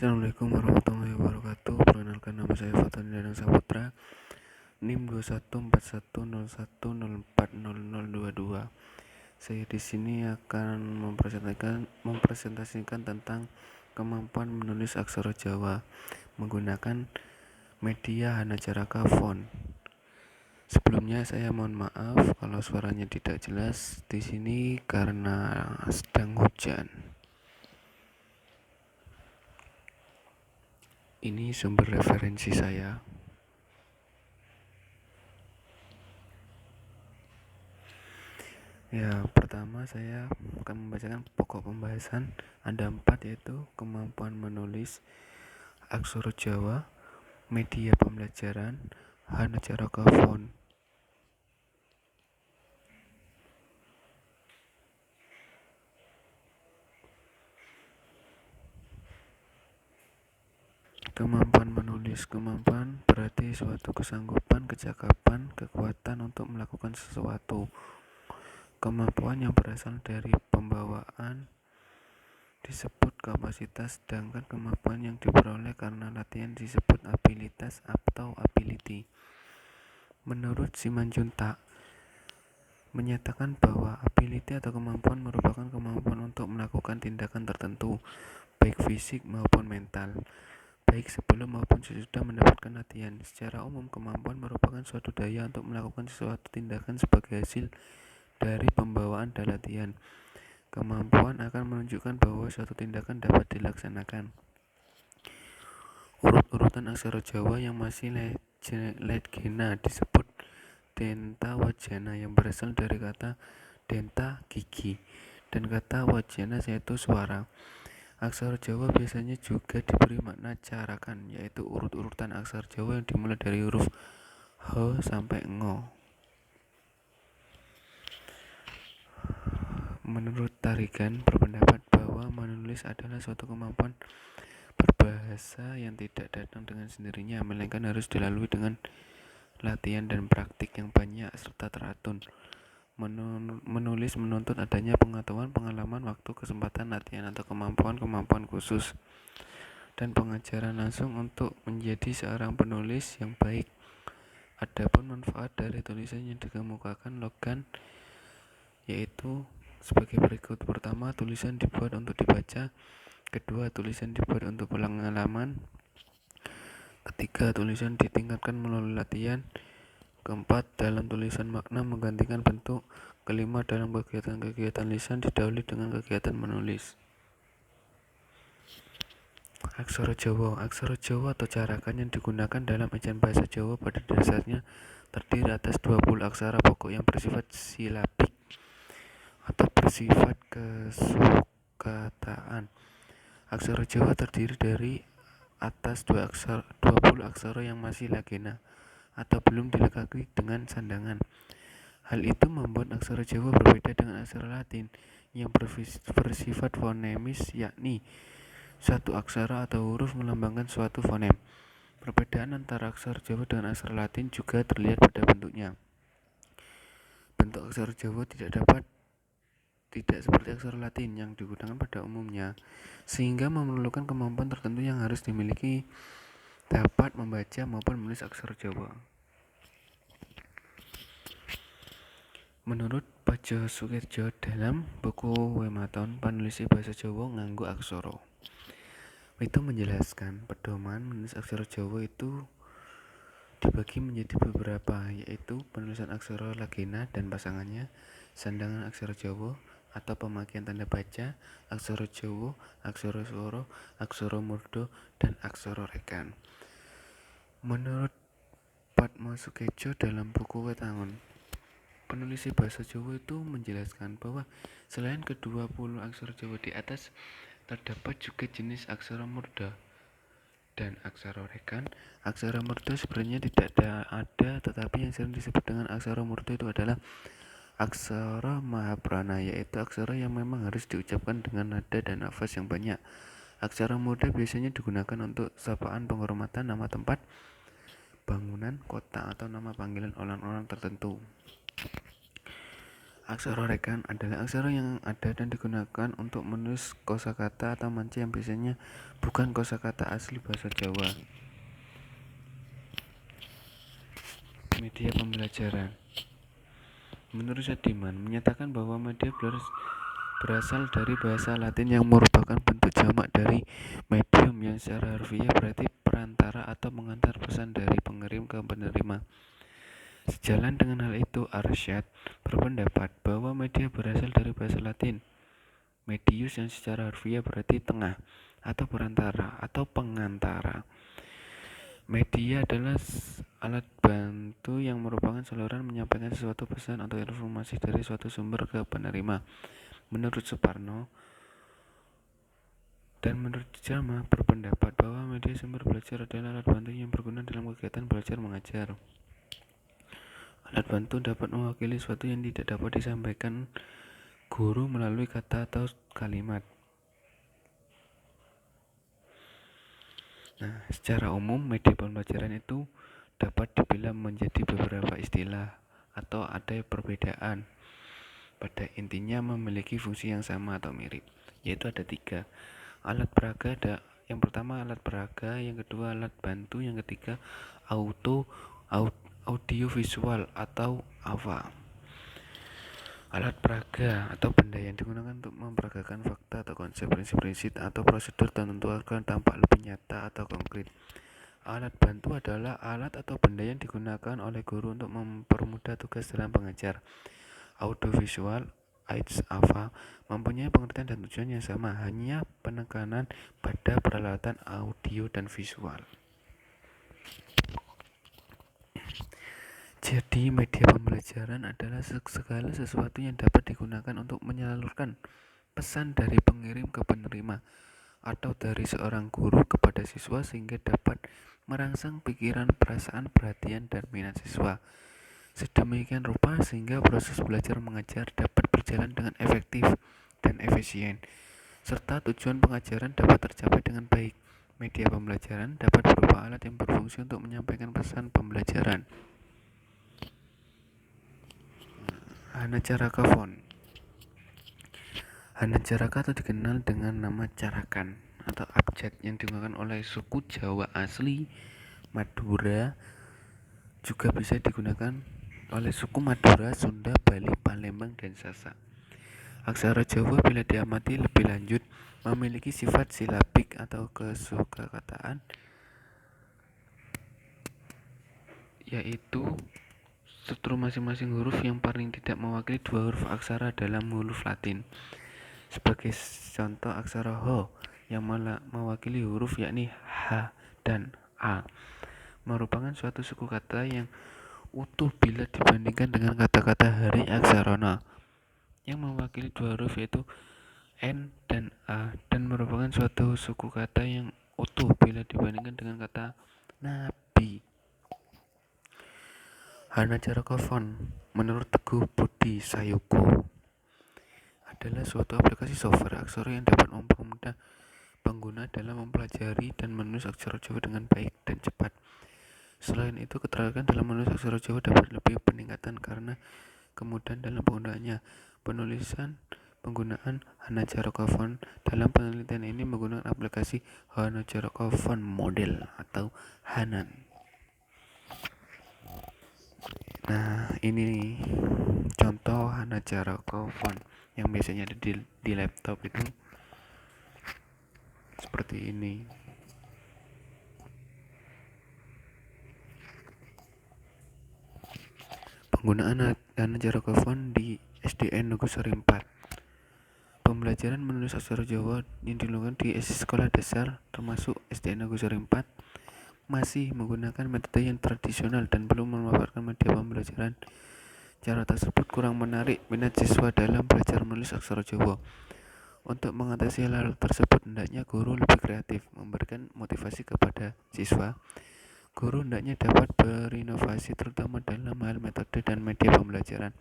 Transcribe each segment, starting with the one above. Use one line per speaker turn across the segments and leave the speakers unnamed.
Assalamualaikum warahmatullahi wabarakatuh. Perkenalkan, nama saya Fatan Danang Saputra, NIM 214101040022. Saya di sini akan mempresentasikan tentang kemampuan menulis aksara Jawa menggunakan media Hanacaraka Font. Sebelumnya saya mohon maaf kalau suaranya tidak jelas di sini karena sedang hujan. Ini sumber referensi saya. Ya, pertama saya akan membacakan pokok pembahasan. Ada 4, yaitu kemampuan menulis aksara Jawa, media pembelajaran, Hanacaraka Font. Kemampuan menulis. Kemampuan berarti suatu kesanggupan, kecakapan, kekuatan untuk melakukan sesuatu. Kemampuan yang berasal dari pembawaan disebut kapasitas, sedangkan kemampuan yang diperoleh karena latihan disebut abilitas atau ability. Menurut Simanjuntak menyatakan bahwa ability atau kemampuan merupakan kemampuan untuk melakukan tindakan tertentu, baik fisik maupun mental, baik sebelum maupun sesudah mendapatkan latihan. Secara umum, kemampuan merupakan suatu daya untuk melakukan suatu tindakan sebagai hasil dari pembawaan dan latihan. Kemampuan akan menunjukkan bahwa suatu tindakan dapat dilaksanakan. Urut-urutan aksara Jawa yang masih legena disebut denta wajana, yang berasal dari kata denta gigi dan kata wajana yaitu suara. Aksara Jawa biasanya juga diberi makna carakan, yaitu urut-urutan aksara Jawa yang dimulai dari huruf H sampai Ngo. Menurut Tarigan berpendapat bahwa menulis adalah suatu kemampuan berbahasa yang tidak datang dengan sendirinya, melainkan harus dilalui dengan latihan dan praktik yang banyak serta teratur. Menulis menuntut adanya pengetahuan, pengalaman, waktu, kesempatan, latihan atau kemampuan-kemampuan khusus dan pengajaran langsung untuk menjadi seorang penulis yang baik. Adapun manfaat dari tulisan yang dikemukakan Logan yaitu sebagai berikut. Pertama, tulisan dibuat untuk dibaca. Kedua, tulisan dibuat untuk pengalaman. Ketiga, tulisan ditingkatkan melalui latihan. Keempat, dalam tulisan makna menggantikan bentuk. Kelima, dalam kegiatan lisan didahului dengan kegiatan menulis. Aksara Jawa. Aksara Jawa atau carakan yang digunakan dalam ejaan bahasa Jawa pada dasarnya terdiri atas 20 aksara pokok yang bersifat silabik atau bersifat kesukataan. Aksara Jawa terdiri dari atas 20 aksara yang masih legena atau belum dilengkapi dengan sandangan. Hal itu membuat aksara Jawa berbeda dengan aksara Latin yang bersifat fonemis, yakni satu aksara atau huruf melambangkan suatu fonem. Perbedaan antara aksara Jawa dengan aksara Latin juga terlihat pada bentuknya. Bentuk aksara Jawa tidak seperti aksara Latin yang digunakan pada umumnya, sehingga memerlukan kemampuan tertentu yang harus dimiliki dapat membaca maupun menulis aksara Jawa. Menurut Pajo Sukirjo dalam buku Wematon Panulisi Basa Jawa Nganggo Aksara, itu menjelaskan pedoman menulis aksara Jawa itu dibagi menjadi beberapa, yaitu penulisan aksara legena dan pasangannya, sandangan aksara Jawa atau pemakaian tanda baca, aksara Jawa, aksara swara, aksara murda, dan aksara rekan. Menurut Padma Sukejo dalam buku Wetangon, penulis bahasa Jawa itu menjelaskan bahwa selain ke-20 aksara Jawa di atas, terdapat juga jenis aksara murda dan aksara rekan. Aksara murda sebenarnya tidak ada, tetapi yang sering disebut dengan aksara murda itu adalah aksara Mahaprana, yaitu aksara yang memang harus diucapkan dengan nada dan nafas yang banyak. Aksara murda biasanya digunakan untuk sapaan, penghormatan, nama tempat, bangunan, kota, atau nama panggilan orang-orang tertentu. Aksara rekan adalah aksara yang ada dan digunakan untuk menulis kosakata atau manca yang biasanya bukan kosakata asli bahasa Jawa. Media pembelajaran. Menurut Sediman, menyatakan bahwa media berasal dari bahasa Latin yang merupakan bentuk jamak dari medium yang secara harfiah berarti perantara atau mengantar pesan dari pengirim ke penerima. Sejalan dengan hal itu, Arsyad berpendapat bahwa media berasal dari bahasa Latin medius yang secara harfiah berarti tengah atau perantara atau pengantara. Media adalah alat bantu yang merupakan saluran menyampaikan sesuatu pesan atau informasi dari suatu sumber ke penerima. Menurut Suparno dan menurut Jama berpendapat bahwa media sumber belajar adalah alat bantu yang berguna dalam kegiatan belajar mengajar. Alat bantu dapat mewakili sesuatu yang tidak dapat disampaikan guru melalui kata atau kalimat. Nah, secara umum media pembelajaran itu dapat dibelah menjadi beberapa istilah atau ada perbedaan. Pada intinya memiliki fungsi yang sama atau mirip, yaitu ada 3. Alat peraga ada yang pertama alat peraga, yang kedua alat bantu, yang ketiga audio visual atau AVA. Alat peraga atau benda yang digunakan untuk memperagakan fakta atau konsep, prinsip-prinsip atau prosedur tertentu agar tampak lebih nyata atau konkret. Alat bantu adalah alat atau benda yang digunakan oleh guru untuk mempermudah tugas dalam pengajar. Audiovisual AVA mempunyai pengertian dan tujuan yang sama, hanya penekanan pada peralatan audio dan visual. Jadi media pembelajaran adalah segala sesuatu yang dapat digunakan untuk menyalurkan pesan dari pengirim ke penerima atau dari seorang guru kepada siswa sehingga dapat merangsang pikiran, perasaan, perhatian, dan minat siswa. Sedemikian rupa sehingga proses belajar mengajar dapat berjalan dengan efektif dan efisien, serta tujuan pengajaran dapat tercapai dengan baik. Media pembelajaran dapat berupa alat yang berfungsi untuk menyampaikan pesan pembelajaran. Hanacaraka Font. Hanacaraka atau dikenal dengan nama carakan atau abjad yang digunakan oleh suku Jawa asli Madura, juga bisa digunakan oleh suku Madura, Sunda, Bali, Palembang, dan Sasak. Aksara Jawa bila diamati lebih lanjut memiliki sifat silabik atau kesukakataan, yaitu struktur masing-masing huruf yang paling tidak mewakili 2 huruf aksara dalam huruf Latin. Sebagai contoh, aksara Ho yang mewakili huruf yakni H dan A merupakan suatu suku kata yang utuh bila dibandingkan dengan kata-kata hari aksarana yang mewakili 2 huruf yaitu N dan A, dan merupakan suatu suku kata yang utuh bila dibandingkan dengan kata nabi. Hanacaraka Font menurut Teguh Budi Sayoko adalah suatu aplikasi software aksara yang dapat mempermudah pengguna dalam mempelajari dan menulis aksara Jawa dengan baik dan cepat. Selain itu, keterampilan dalam menulis aksara Jawa dapat lebih peningkatan karena kemudahan dalam penggunaannya. Penggunaan Hanacaraka Font dalam penelitian ini menggunakan aplikasi Hanacaraka Font Model atau Hanan. Nah, ini contoh Hanacaraka Font yang biasanya ada di laptop itu seperti ini. Penggunaan Hanacaraka Font di SDN Nogosari 4. Pembelajaran menulis aksara Jawa yang dilakukan di sekolah dasar termasuk SDN Nogosari 4 masih menggunakan metode yang tradisional dan belum memanfaatkan media pembelajaran. Cara tersebut kurang menarik minat siswa dalam belajar menulis aksara Jawa. Untuk mengatasi hal tersebut, hendaknya guru lebih kreatif, memberikan motivasi kepada siswa. Guru hendaknya dapat berinovasi terutama dalam hal metode dan media pembelajaran.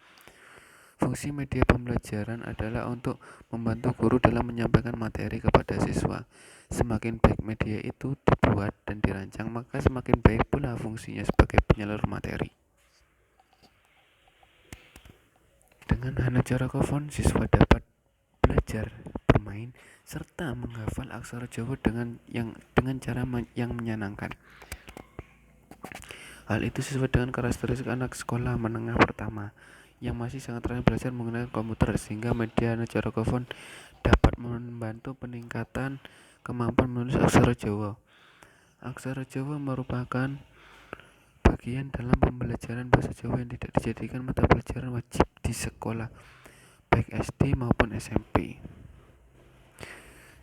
Fungsi media pembelajaran adalah untuk membantu guru dalam menyampaikan materi kepada siswa. Semakin baik media itu dibuat dan dirancang, maka semakin baik pula fungsinya sebagai penyalur materi. Dengan Hana Corokofon, siswa dapat belajar bermain serta menghafal aksara Jawa dengan cara yang menyenangkan. Hal itu sesuai dengan karakteristik anak sekolah menengah pertama yang masih sangat ramai belajar menggunakan komputer, sehingga media Hana Corokofon dapat membantu peningkatan kemampuan menulis aksara Jawa. Aksara Jawa merupakan bagian dalam pembelajaran bahasa Jawa yang tidak dijadikan mata pelajaran wajib di sekolah, baik SD maupun SMP.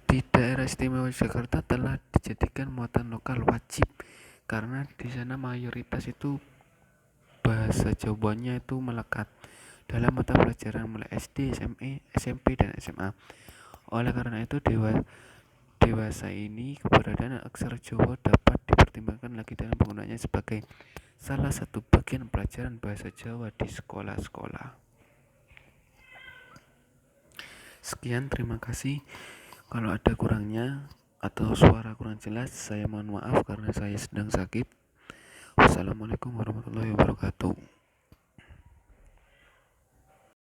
Di daerah istimewa Jakarta telah dijadikan muatan lokal wajib karena di sana mayoritas itu bahasa Jawanya itu melekat dalam mata pelajaran mulai SD, SMP, dan SMA. Oleh karena itu dewasa ini keberadaan aksara Jawa dapat dipertimbangkan lagi dalam penggunaannya sebagai salah satu bagian pelajaran bahasa Jawa di sekolah-sekolah. Sekian, terima kasih. Kalau ada kurangnya atau suara kurang jelas, saya mohon maaf karena saya sedang sakit. Wassalamualaikum warahmatullahi wabarakatuh.